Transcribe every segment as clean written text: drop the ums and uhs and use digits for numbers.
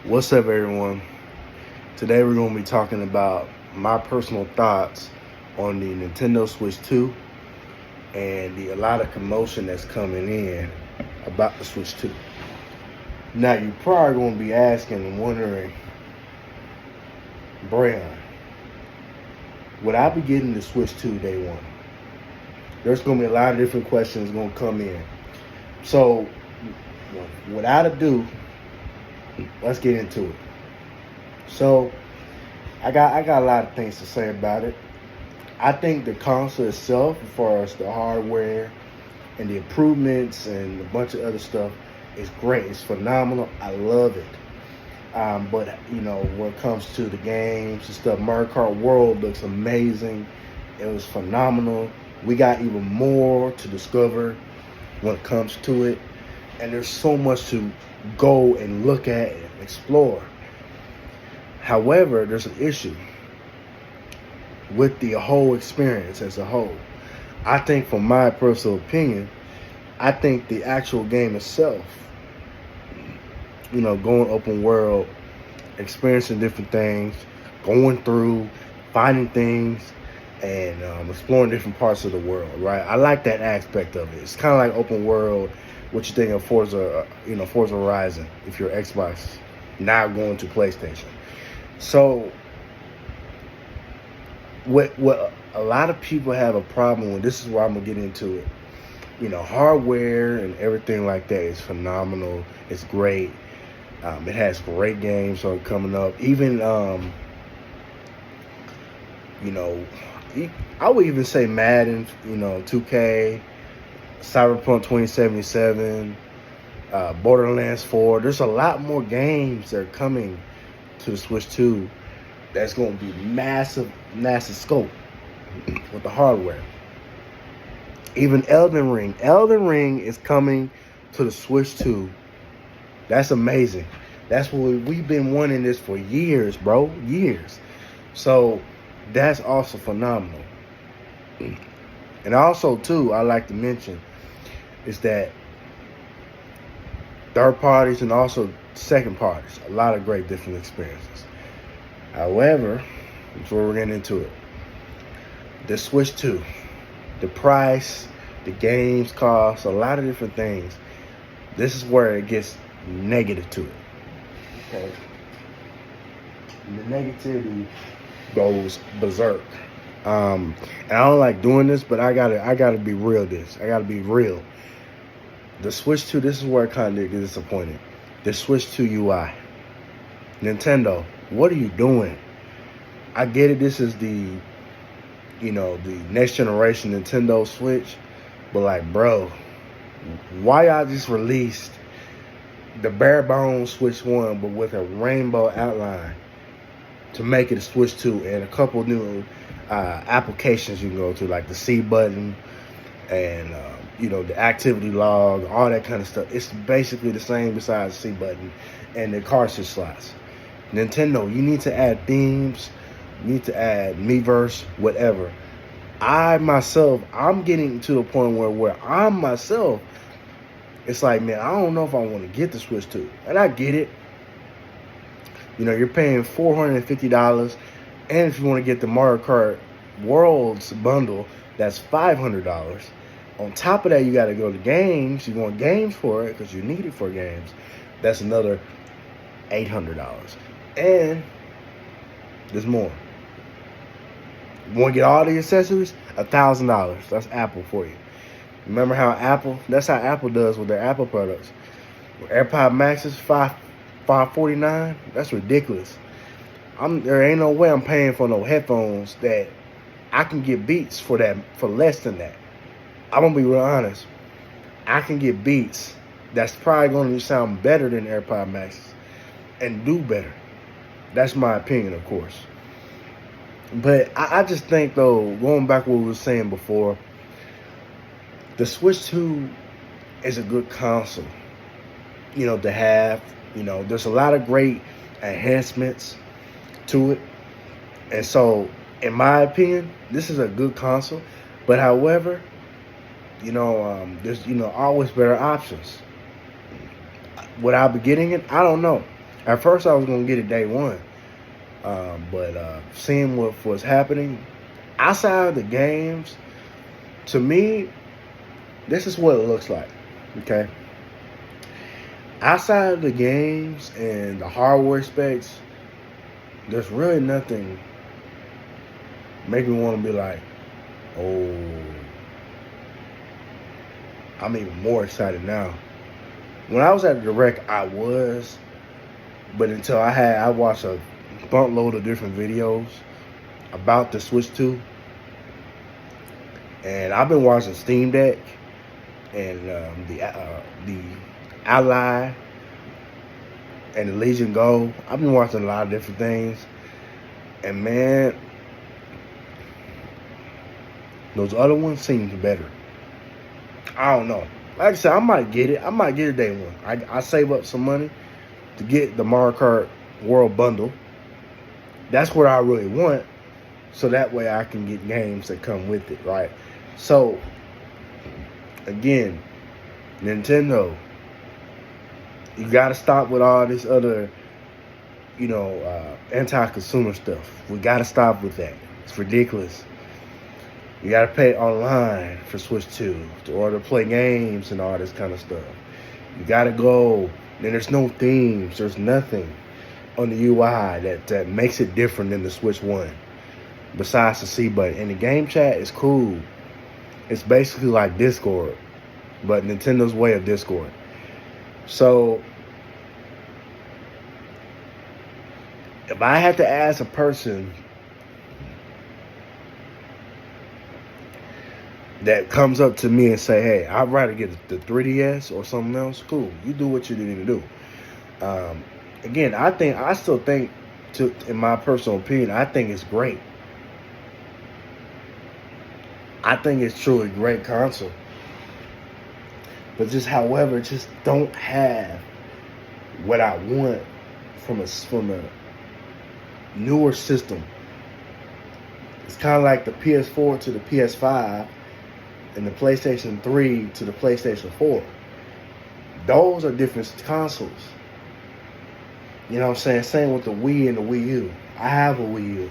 What's up, everyone? Today we're going to be talking about my personal thoughts on the Nintendo Switch 2 and a lot of commotion that's coming in about the Switch 2. Now, you're probably going to be asking and wondering, Brayon, would I be getting the Switch 2 day one? There's going to be a lot of different questions going to come in. So, without ado, let's get into it. So, I got a lot of things to say about it. I think the console itself, as far as the hardware and the improvements and a bunch of other stuff, is great. It's phenomenal. I love it. But when it comes to the games and stuff, Mario Kart World looks amazing. It was phenomenal. We got even more to discover when it comes to it, and there's so much to go and look at and explore. However, there's an issue with the whole experience as a whole. I think, from my personal opinion, I think the actual game itself, going open world, experiencing different things, going through, finding things, and exploring different parts of the world, right? I like that aspect of it. It's kind of like open world. What you think of Forza, Forza Horizon, if you're Xbox, now going to PlayStation. So, what a lot of people have a problem with, this is why I'm going to get into it. Hardware and everything like that is phenomenal. It's great. It has great games coming up. Even, I would even say Madden, 2K, Cyberpunk 2077, Borderlands 4. There's a lot more games that are coming to the Switch 2 that's going to be massive scope with the hardware. Even Elden Ring. Elden Ring is coming to the Switch 2. That's amazing. That's what we've been wanting this for years, bro. Years. So that's also phenomenal. And also, too, I like to mention is that third parties and also second parties, a lot of great different experiences. However, before we're getting into it, the Switch 2, the price, the games cost, a lot of different things. This is where it gets negative to it. Okay. And the negativity goes berserk. And I don't like doing this, but I gotta be real. I gotta be real. The Switch 2, this is where I kind of get disappointed. The Switch 2 UI. Nintendo, what are you doing? I get it, this is the next generation Nintendo Switch, but like, bro, why y'all just released the bare bones Switch 1, but with a rainbow outline to make it a Switch 2 and a couple new applications you can go to, like the C button and the activity log, all that kind of stuff. It's basically the same besides the C button and the cartridge slots. Nintendo, you need to add themes, you need to add Miiverse, whatever. I'm getting to the point where I'm myself, it's like, man, I don't know if I want to get the Switch 2. And I get it. You're paying $450, and if you want to get the Mario Kart Worlds bundle, that's $500. On top of that, you got to go to games. You want games for it because you need it for games. That's another $800. And there's more. You want to get all the accessories? $1,000. That's Apple for you. Remember that's how Apple does with their Apple products. AirPod Maxes, $549. That's ridiculous. There ain't no way I'm paying for no headphones that I can get Beats for less than that. I'm gonna be real honest. I can get Beats that's probably gonna sound better than AirPod Maxes and do better. That's my opinion, of course. But I just think, though, going back to what we were saying before, the Switch 2 is a good console, to have. There's a lot of great enhancements to it. And so, in my opinion, this is a good console. But however, there's, always better options. Would I be getting it? I don't know. At first, I was gonna get it day one, but seeing what was happening outside of the games, to me, this is what it looks like. Okay, outside of the games and the hardware specs, there's really nothing make me want to be like, oh, I'm even more excited now. When I was at the Direct, I was, but until I watched a buttload of different videos about the Switch 2, and I've been watching Steam Deck and the Ally and the Legion Go. I've been watching a lot of different things, and man, those other ones seem better. I don't know. Like I said, I might get it. I might get it day one. I save up some money to get the Mario Kart World Bundle. That's what I really want, so that way I can get games that come with it, right? So, again, Nintendo, you got to stop with all this other, anti-consumer stuff. We got to stop with that. It's ridiculous. You got to pay online for Switch 2 to play games and all this kind of stuff. You got to go. And there's no themes. There's nothing on the UI that makes it different than the Switch 1 besides the C button. And the game chat is cool. It's basically like Discord, but Nintendo's way of Discord. So, if I had to ask a person that comes up to me and say, hey, I'd rather get the 3DS or something else, cool. You do what you need to do. Again, I still think, in my personal opinion, I think it's great. I think it's truly a great console. But however, just don't have what I want from a newer system. It's kind of like the PS4 to the PS5 and the PlayStation 3 to the PlayStation 4. Those are different consoles. You know what I'm saying? Same with the Wii and the Wii U. I have a Wii U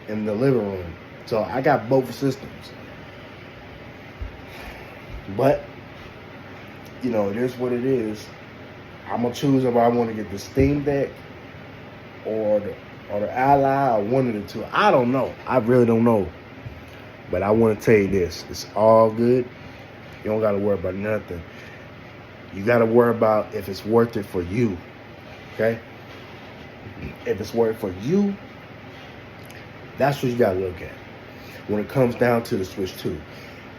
in the living room. So I got both systems. But, it is what it is. I'm going to choose if I want to get the Steam Deck or the Ally or one of the two. I don't know. I really don't know. But I want to tell you this. It's all good. You don't got to worry about nothing. You got to worry about if it's worth it for you. Okay? If it's worth it for you, that's what you got to look at when it comes down to the Switch 2.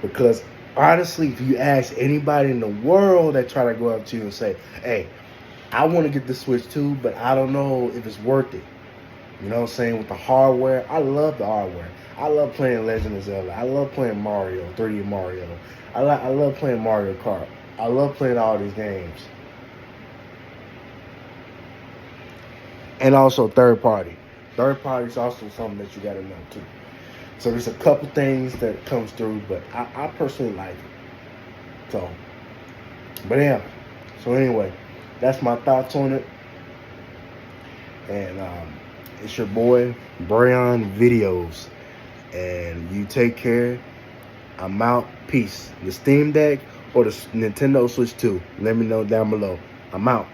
Because honestly, if you ask anybody in the world that try to go up to you and say, hey, I want to get the Switch 2, but I don't know if it's worth it. You know what I'm saying? With the hardware, I love the hardware. I love playing Legend of Zelda. I love playing Mario, 3D Mario. I love playing Mario Kart. I love playing all these games. And also third party. Third party is also something that you got to know too. So there's a couple things that comes through, but I personally like it. So, but yeah. So anyway, that's my thoughts on it. And it's your boy, Brayon Videos. And you take care. I'm out. Peace. The Steam Deck or the Nintendo Switch 2? Let me know down below. I'm out.